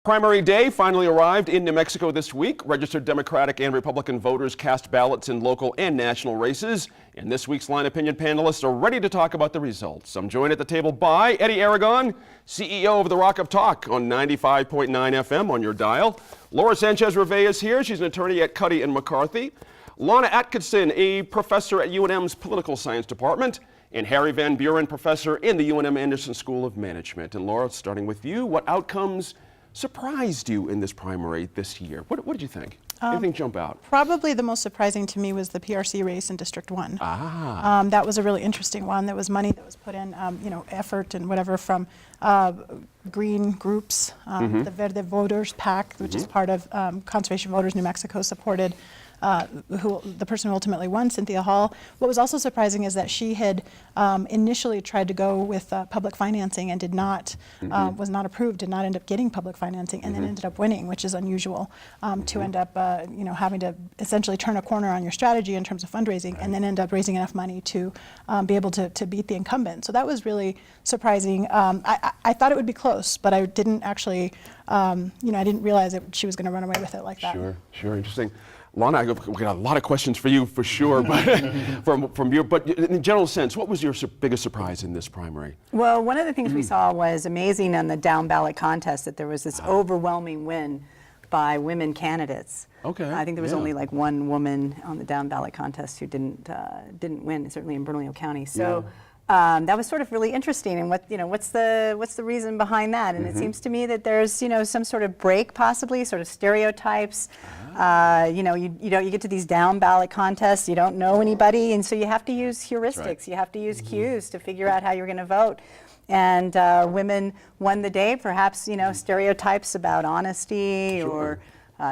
Primary day finally arrived in New Mexico this week. Registered Democratic and Republican voters cast ballots in local and national races. And this week's Line Opinion panelists are ready to talk about the results. I'm joined at the table by Eddie Aragon, CEO of the Rock of Talk on 95.9 FM on your dial. Laura Sanchez-Rivey is here. She's an attorney at Cuddy and McCarthy. Lana Atkinson, a professor at UNM's Political Science Department. And Harry Van Buren, professor in the UNM Anderson School of Management. And Laura, starting with you, what outcomes surprised you in this primary this year? What did you think? Anything jump out? Probably the most surprising to me was the PRC race in District 1. That was a really interesting one. There was money that was put in, effort and whatever from green groups. The Verde Voters PAC, which is part of Conservation Voters New Mexico, supported the person who ultimately won, Cynthia Hall. What was also surprising is that she had initially tried to go with public financing and did not, was not approved, did not end up getting public financing, and then ended up winning, which is unusual to end up, having to essentially turn a corner on your strategy in terms of fundraising, and then end up raising enough money to be able to beat the incumbent. So that was really surprising. I thought it would be close, but I didn't actually, I didn't realize that she was going to run away with it like that. Sure, interesting. Lana, we got a lot of questions for you for sure, but from your, but in a general sense, what was your biggest surprise in this primary? Well, one of the things we saw was amazing on the down ballot contest, that there was this overwhelming win by women candidates. Okay. I think there was only like one woman on the down ballot contest who didn't win, certainly in Bernalillo County. So. That was sort of really interesting, and what's the reason behind that? And it seems to me that there's some sort of break, possibly sort of stereotypes. You get to these down ballot contests, you don't know anybody, and so you have to use heuristics. Right. You have to use cues to figure out how you're going to vote. And women won the day, perhaps stereotypes about honesty or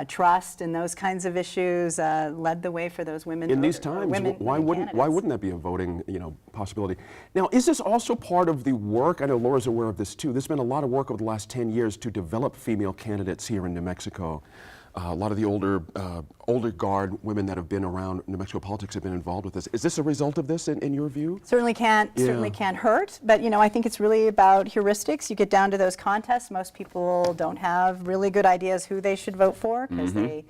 trust and those kinds of issues led the way for those women. In these times, why wouldn't that be a voting possibility? Now, is this also part of the work? I know Laura's aware of this too. There's been a lot of work over the last 10 years to develop female candidates here in New Mexico. A lot of the older guard women that have been around New Mexico politics have been involved with this. Is this a result of this in your view? Certainly can't hurt, but I think it's really about heuristics. You get down to those contests, most people don't have really good ideas who they should vote for, because they,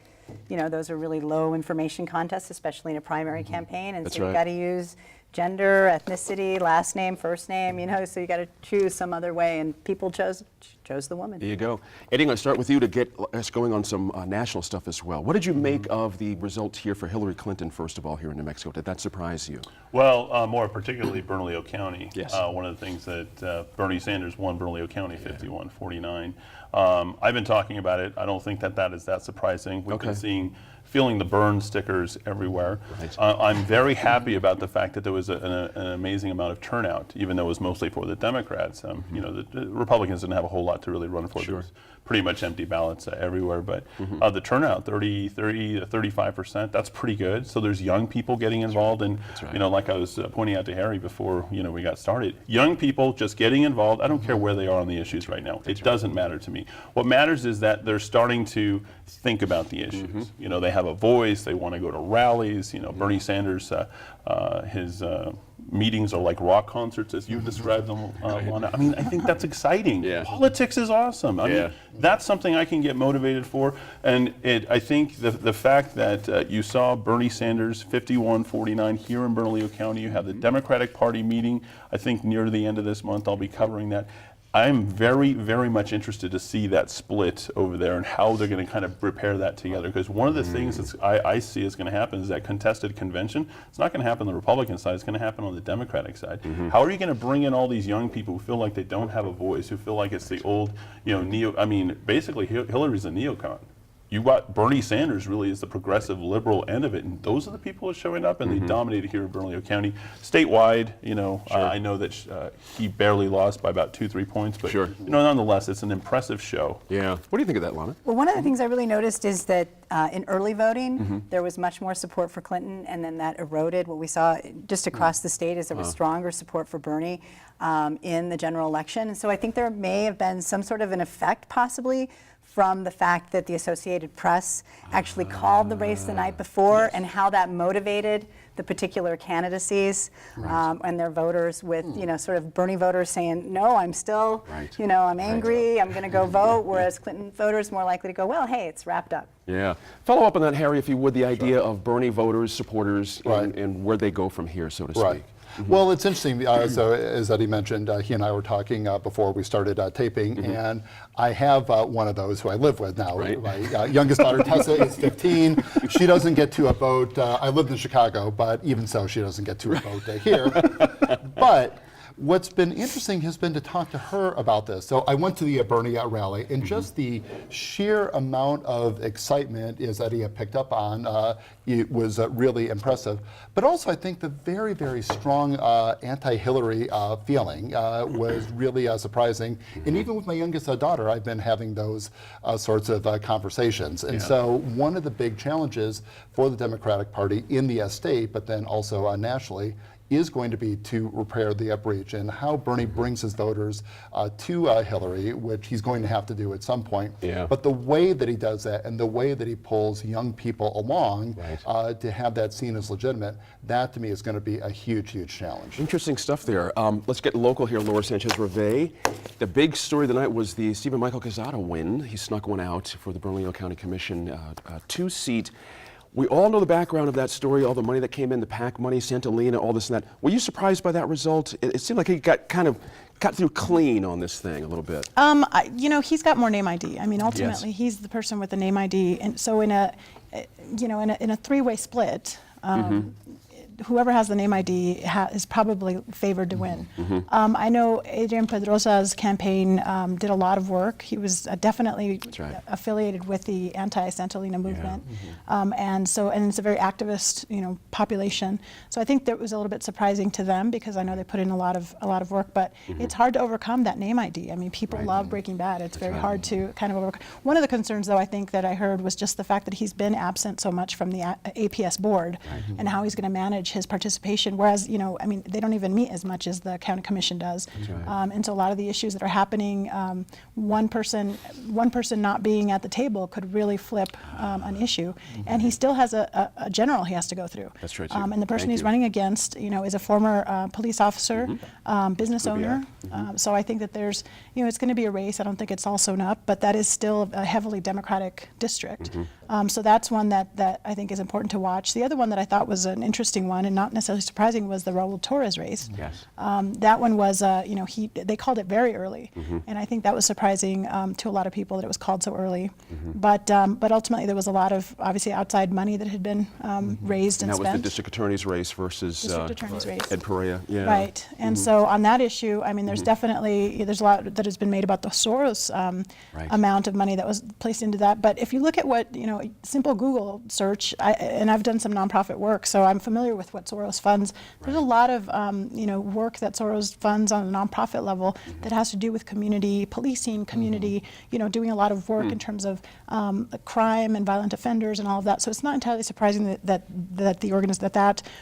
those are really low information contests, especially in a primary campaign, and so you've got to use gender, ethnicity, last name, first name, so you got to choose some other way, and people chose the woman. There you go. Eddie, I'm going to start with you to get us going on some national stuff as well. What did you make of the results here for Hillary Clinton, first of all, here in New Mexico? Did that surprise you? Well, more particularly Bernalillo County. Yes. One of the things that Bernie Sanders won Bernalillo County 51-49. I've been talking about it. I don't think that is that surprising. We've been feeling the burn stickers everywhere. Right. I'm very happy about the fact that there was an amazing amount of turnout, even though it was mostly for the Democrats. The Republicans didn't have a whole lot to really run for. Sure. There was pretty much empty ballots everywhere, but the turnout, 30 to 35%, that's pretty good. So there's young people getting involved, and like I was pointing out to Harry before we got started, young people just getting involved. I don't care where they are on the issues right now. It doesn't matter to me. What matters is that they're starting to think about the issues. They have a voice. They want to go to rallies. Bernie Sanders, his meetings are like rock concerts, as you described them, Lana. I mean, I think that's exciting. Politics is awesome. I mean, that's something I can get motivated for. And I think the fact that you saw Bernie Sanders 51-49 here in Bernalillo County, you have the Democratic Party meeting, I think near the end of this month. I'll be covering that. I'm very, very much interested to see that split over there and how they're going to kind of repair that together. Because one of the things that I see is going to happen is that contested convention, it's not going to happen on the Republican side, it's going to happen on the Democratic side. How are you going to bring in all these young people who feel like they don't have a voice, who feel like it's the old, basically Hillary's a neocon. You got Bernie Sanders really is the progressive liberal end of it, and those are the people who are showing up, and they dominated here in Bernalillo County. Statewide, I know that he barely lost by about 2-3 points, but nonetheless, it's an impressive show. Yeah. What do you think of that, Lana? Well, one of the things I really noticed is that in early voting, there was much more support for Clinton, and then that eroded. What we saw just across the state is there was stronger support for Bernie in the general election, and so I think there may have been some sort of an effect, possibly, from the fact that the Associated Press actually called the race the night before, and how that motivated the particular candidacies and their voters with, sort of Bernie voters saying, no, I'm still, I'm angry, I'm going to go vote, whereas Clinton voters more likely to go, well, hey, it's wrapped up. Yeah. Follow up on that, Harry, if you would, the idea of Bernie voters, supporters, and where they go from here, so to speak. Well, it's interesting. So, as Eddie mentioned, he and I were talking before we started taping, and I have one of those who I live with now. My youngest daughter, Tessa, is 15. She doesn't get to vote. I lived in Chicago, but even so, she doesn't get to vote here. But what's been interesting has been to talk to her about this. So I went to the Bernie rally, and just the sheer amount of excitement, as Eddie picked up on, it was really impressive. But also, I think the very, very strong anti-Hillary feeling was really surprising. And even with my youngest daughter, I've been having those sorts of conversations. And so one of the big challenges for the Democratic Party in the state, but then also nationally, is going to be to repair the breach, and how Bernie brings his voters to Hillary, which he's going to have to do at some point. But the way that he does that, and the way that he pulls young people along to have that seen as legitimate, that to me is going to be a huge, huge challenge. Interesting stuff there. Let's get local here, Laura Sanchez-Reve. The big story of the night was the Stephen Michael Quezada win. He snuck one out for the Bernalillo County Commission 2-seat. We all know the background of that story, all the money that came in, the PAC money, Santolina, all this and that. Were you surprised by that result? It seemed like he got through clean on this thing a little bit. He's got more name ID. I mean, ultimately, he's the person with the name ID, and so in a three-way split, whoever has the name ID is probably favored to win. I know Adrian Pedrosa's campaign did a lot of work. He was definitely affiliated with the anti-Santolina movement, and it's a very activist, population. So I think that was a little bit surprising to them, because I know they put in a lot of work. But it's hard to overcome that name ID. I mean, people love Breaking Bad. It's very hard to kind of overcome. One of the concerns, though, I think that I heard was just the fact that he's been absent so much from the APS board, and how he's going to manage his participation, whereas, they don't even meet as much as the county commission does. And so a lot of the issues that are happening, one person not being at the table could really flip an issue. And he still has a general he has to go through. That's true, too. And the person he's running against, is a former police officer, business owner. So I think that there's, it's going to be a race. I don't think it's all sewn up, but that is still a heavily Democratic district. So that's one that I think is important to watch. The other one that I thought was an interesting one, and not necessarily surprising, was the Raul Torres race. That one was, they called it very early, and I think that was surprising to a lot of people that it was called so early. But ultimately, there was a lot of obviously outside money that had been raised and that spent. was the district attorney's race versus District attorney's race. Ed Perea. Right, and so on that issue, I mean, there's definitely there's a lot that has been made about the Soros amount of money that was placed into that. But if you look at what simple Google search, and I've done some nonprofit work, so I'm familiar with what Soros funds. There's a lot of work that Soros funds on a nonprofit level that has to do with community policing, community, doing a lot of work in terms of crime and violent offenders and all of that. So it's not entirely surprising that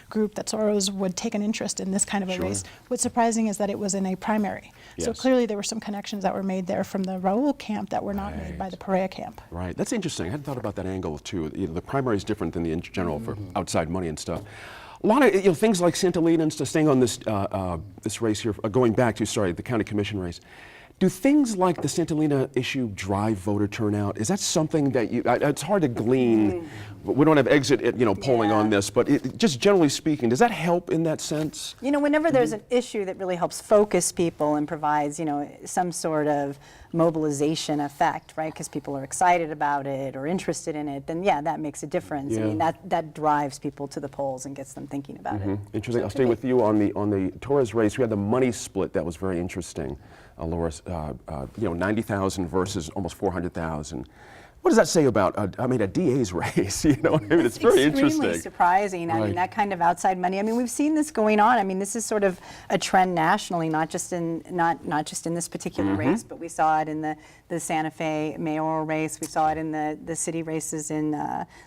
group, that Soros would take an interest in this kind of a race. What's surprising is that it was in a primary. So clearly there were some connections that were made there from the Raul camp that were not made by the Perea camp. Right, that's interesting. I hadn't thought about that angle too. The primary is different than the in general for outside money and stuff. A lot of things like Santolina and stuff, staying on this race here, going back to, the county commission race. Do things like the Santolina issue drive voter turnout? Is that something that it's hard to glean, we don't have exit polling on this, but just generally speaking, does that help in that sense? Whenever there's an issue that really helps focus people and provides, some sort of mobilization effect, right? Because people are excited about it or interested in it, then that makes a difference. I mean, that drives people to the polls and gets them thinking about it. Interesting. I'll stay with you on the Torres race. We had the money split that was very interesting. Laura, 90,000 versus almost 400,000. What does that say about a DA's race? It's very interesting. Extremely surprising. I mean, that kind of outside money. I mean, we've seen this going on. I mean, this is sort of a trend nationally, not just in this particular race, but we saw it in the Santa Fe mayoral race. We saw it in the city races in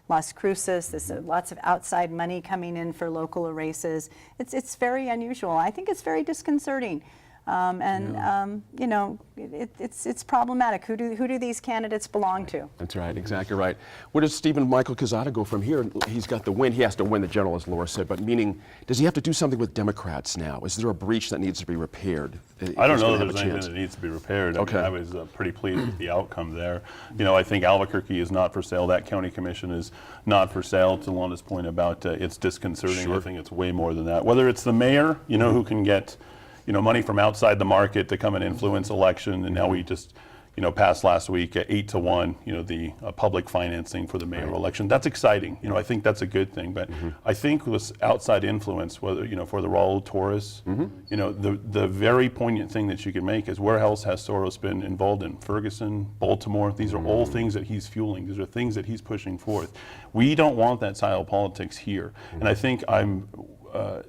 Las Cruces. There's lots of outside money coming in for local races. It's very unusual. I think it's very disconcerting. You know, it's problematic. Who do these candidates belong to? That's right, exactly right. Where does Stephen Michael Quezada go from here? He's got the win. He has to win the general, as Laura said, but meaning, does he have to do something with Democrats now? Is there a breach that needs to be repaired? I don't know that there's anything that needs to be repaired. Okay. I was pretty pleased with the outcome there. You know, I think Albuquerque is not for sale. That county commission is not for sale. To Londa's point about it's disconcerting. Sure. I think it's way more than that. Whether it's the mayor, you know, who can get, you know, money from outside the market to come and influence election, and now we just, you know, passed last week at 8-1, you know, the public financing for the mayoral election. That's exciting. You know, I think that's a good thing. But I think with outside influence, whether, you know, for the Raul Torres, you know, the very poignant thing that you can make is where else has Soros been involved in? Ferguson, Baltimore. These are all things that he's fueling. These are things that he's pushing forth. We don't want that style of politics here. And I think I'm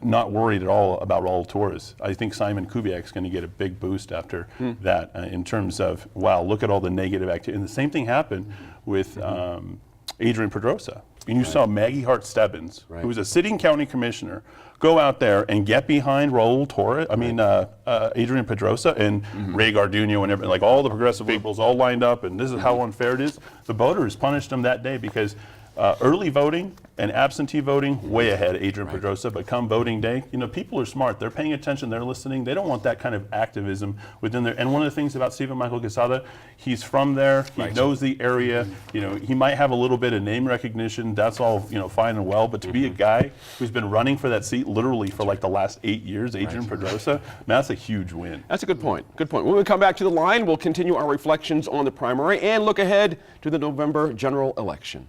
not worried at all about Raul Torres. I think Simon Kubiak's going to get a big boost after that in terms of, wow, look at all the negative activity. And the same thing happened with Adrian Pedrosa. And you saw Maggie Hart Stebbins, who was a sitting county commissioner, go out there and get behind Raul Torres, Adrian Pedrosa and Ray Garduno and everything, like all the progressive peoples all lined up, and this is how unfair it is. The voters punished him that day because early voting and absentee voting, way ahead Adrian Pedrosa, but come voting day, you know, people are smart. They're paying attention, they're listening. They don't want that kind of activism within there. And one of the things about Stephen Michael Quezada, he's from there, he knows the area, you know, he might have a little bit of name recognition, that's all, you know, fine and well, but to be a guy who's been running for that seat literally for like the last 8 years, Adrian Pedrosa, that's a huge win. That's a good point. Good point. When we come back to the line, we'll continue our reflections on the primary and look ahead to the November general election.